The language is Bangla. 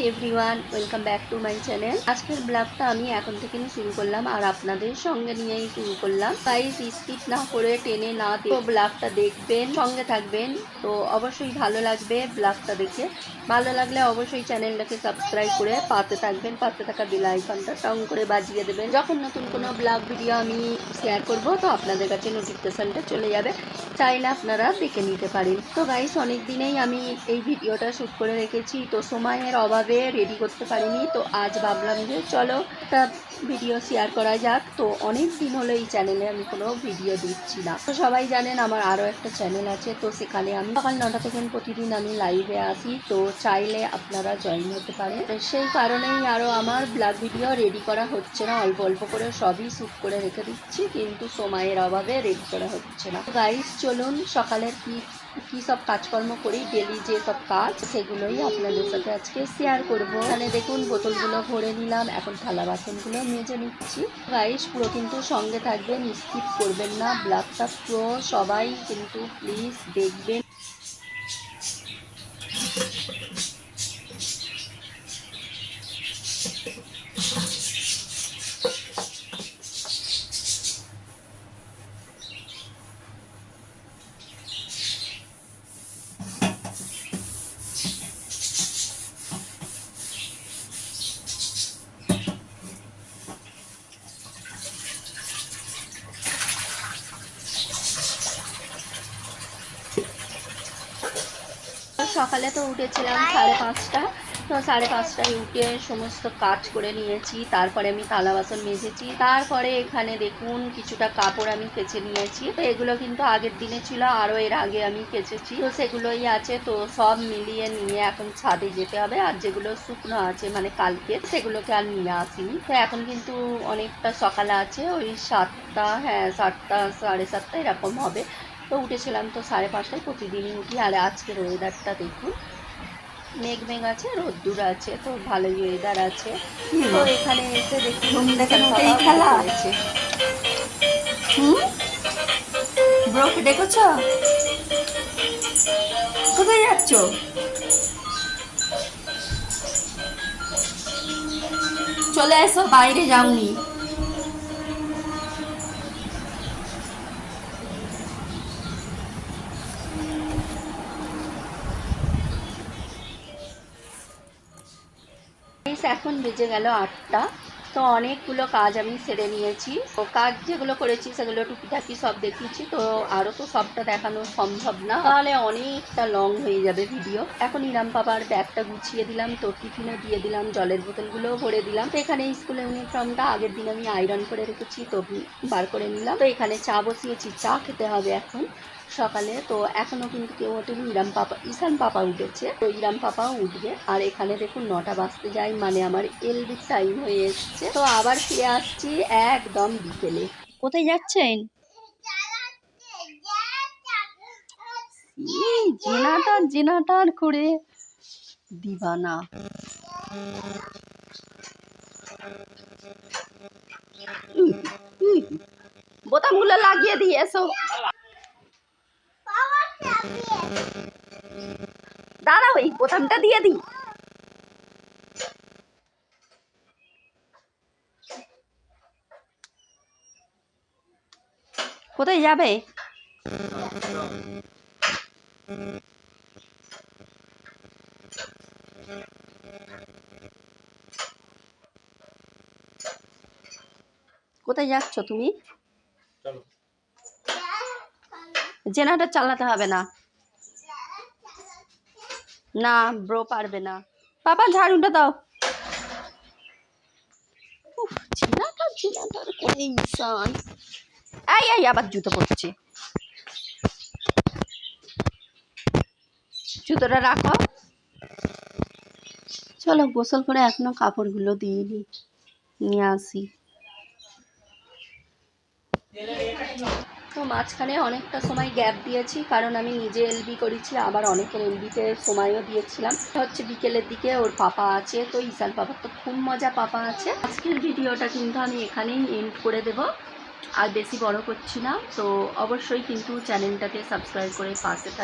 Everyone, welcome back to my channel. আজকের ব্লগটা আমি এখন থেকে শুরু করলাম আর আপনাদের সঙ্গে নিয়েই শুরু করলাম। গাইস, স্কিপ না করে টেনে না দিয়ে ব্লগটা দেখবেন, সঙ্গে থাকবেন। তো অবশ্যই ভালো লাগবে ব্লগটা দেখে। ভালো লাগলে অবশ্যই চ্যানেলটাকে সাবস্ক্রাইব করে পাশে থাকবেন, পাশে থাকা বেল আইকনটা টং করে বাজিয়ে দেবেন। যখন নতুন কোনো ব্লগ ভিডিও আমি শেয়ার করব তো আপনাদের কাছে নোটিফিকেশনটা চলে যাবে, চাইলে আপনারা দেখে নিতে পারেন। তো গাইস, অনেক দিনেই আমি এই ভিডিওটা শ্যুট করে রেখেছি, তো সময়ের অভাবে রেডি করতে পারিনি। তো আজ ভাবলাম যে চলো একটা ভিডিও শেয়ার করা যাক। তো অনেক দিন হলো এই চ্যানেলে আমি কোনো ভিডিও দিচ্ছি না। তো সবাই জানেন আমার আরও একটা চ্যানেল আছে, তো সেখানে আমি সকাল 9টা থেকে প্রতিদিন আমি লাইভে আসি। তো চাইলে আপনারা জয়েন হতে পারেন। সেই কারণেই আরও আমার ব্লগ ভিডিও রেডি করা হচ্ছে না, অল্প অল্প করে সবই শ্যুট করে রেখে দিচ্ছি, কিন্তু সময়ের অভাবে রেডি করা হচ্ছে না। গাইস, চলুন সকালের কি সব কাজকর্ম করি, ডেলি যে সব কাজ সেগুলোই আপনাদের সাথে আজকে শেয়ার করব। এখানে দেখুন বোতলগুলো ভরে নিলাম, এখন থালা বাসনগুলো মেজে নিচ্ছি। গাইস, পুরো কিন্তু সঙ্গে থাকবেন, স্কিপ করবেন না। ব্লগটা পুরো সবাই কিন্তু প্লিজ দেখবেন। সকালে তো উঠেছিলাম 5:30। তো 5:30টায় উঠে সমস্ত কাজ করে নিয়েছি, তারপরে আমি থালা বাসন মেজেছি। তারপরে এখানে দেখুন কিছুটা কাপড় আমি কেচে নিয়েছি। তো এগুলো কিন্তু আগের দিনে ছিল, আরও এর আগে আমি কেচেছি, তো সেগুলোই আছে। তো সব মিলিয়ে নিয়ে এখন ছাদে যেতে হবে। আর যেগুলো শুকনো আছে মানে কালকে, সেগুলোকে আর নিয়ে আসিনি। তো এখন কিন্তু অনেকটা সকালে আছে, ওই 7টা, হ্যাঁ 7টা 7:30 এরকম হবে। তো উঠেছিলাম তো 5:30টায়, প্রতিদিনই উঠি। আর আজকের ওয়েদারটা দেখুন, মেঘ আছে, রোদ্দুর আছে, তো ভালোই ওয়েদার আছে। তো এখানে এসে দেখি খেলা হয়েছে। ব্রোকে দেখেছ? কোথায় যাচ্ছ? চলে এসো, বাইরে যাওনি। এখন বেজে গেল 8টা। তো অনেকগুলো কাজ আমি সেরে নিয়েছি। তো কাজ যেগুলো করেছি সেগুলো টুকিটাকি সব দেখিয়েছি। তো আরও তো সবটা দেখানো সম্ভব না, তাহলে অনেকটা লং হয়ে যাবে ভিডিও। এখন ইরাম পাপার ব্যাগটা গুছিয়ে দিলাম, তো টিফিনও দিয়ে দিলাম, জলের বোতলগুলোও ভরে দিলাম। তো এখানে স্কুলের ইউনিফর্মটা আগের দিন আমি আয়রন করে রেখেছি, তো বার করে নিলাম। তো এখানে চা বসিয়েছি, চা খেতে হবে এখন সকালে। তো এখনও কিন্তু কেউ ওঠেনি, ঈশান পাপা উঠেছে, তো ইরাম পাপাও উঠবে। আর এখানে দেখুন 9টা বাজতে যায়, মানে আমার এলবির টাইম হয়ে এসছে। তো আবার ফিরে আসছি একদম বিকেলে। কোথায় যাচ্ছেন? জেনাটার করে দিবানা। বোতামগুলো লাগিয়ে দিয়ে এসো। দাঁড়াও, এই বোতামটা দিয়ে দিই। কোথায় যাবে? কোথায় যাচ্ছ তুমি? জেনারেটর চালাতে হবে না, না ব্রো পারবে না। পাপা ঝাড়ুটা দাও। জেনারেটর করে ইনসান। এই আবার জুতো পড়ছে, জুতোটা রাখো। চলো গোসল করে এখনো কাপড়গুলো দিয়ে নিয়ে আসি। তো মাঝখানে অনেকটা সময় গ্যাপ দিয়েছি, কারণ আমি নিজে এলবি করেছি, আবার অনেকের এলবিতে সময়ও দিয়েছিলাম। হচ্ছে বিকেলের দিকে ওর পাপা আছে, তো ঈশান পাপার তো খুব মজা পাপা আছে। আজকের ভিডিওটা কিন্তু আমি এখানেই এন্ড করে দেব, আর বেশি বড় করছি না। তো অবশ্যই কিন্তু চ্যানেলটাকে সাবস্ক্রাইব করে পাশে থাকবে।